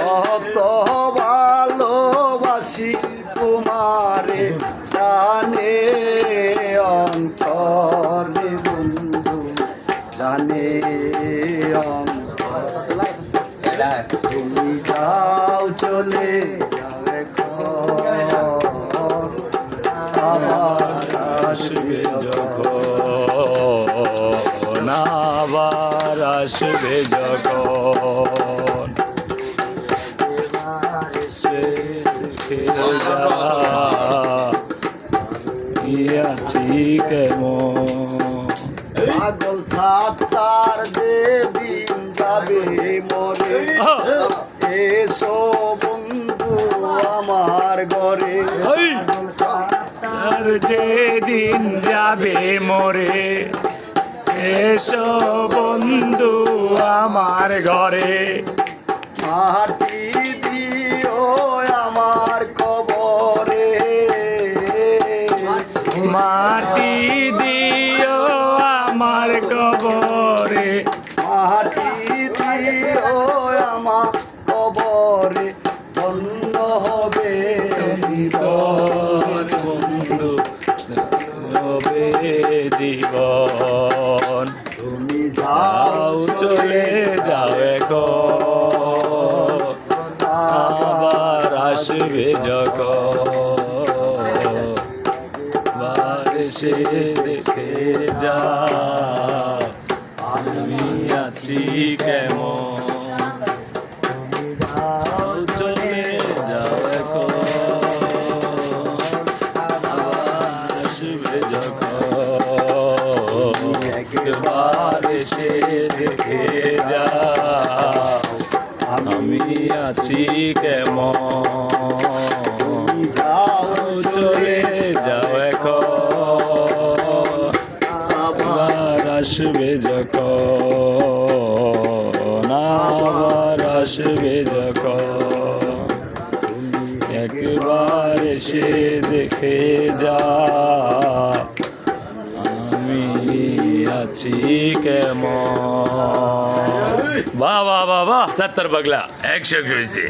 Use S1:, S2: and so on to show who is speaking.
S1: কত ভালোবাসি তোমারে জানে অন্তরে বন্ধু জানে অন্তরে তুমি যাও চলে যাও এখন আবার আসবে
S2: যখন আবার আসবে যখন সে দেখে যা আছি কেমন
S1: পাগল ছাতার যে দিন যাবে মরে এসো বন্ধু আমার ঘরে
S2: আর যেদিন যাবে মরে এসো বন্ধু আমার ঘরে
S1: মাটি দিও আমার কবরে
S2: মাটি দিও আমার কবরে
S1: মাটি দিও আমার কবরে ধন্য হবে জীবন
S2: বন্ধু হবে জীবন
S1: তুমি যাও
S2: যাও চলে যাও এখন আবার আসবে যখন বারিশে দেখে যা আমি আছি কেমন যাও চলে যাও এখন আবার আসবে যখন একবার এসে দেখে যা আমি আছি কেমন
S1: যাও
S2: চলে যাও এখন আবার আসবে যখন আবার আসবে যখন একবার এসে দেখে যা আমি আছি কেমন বাহ বাহ বাহ বাহ 70 পাগলা 100 হয়েছে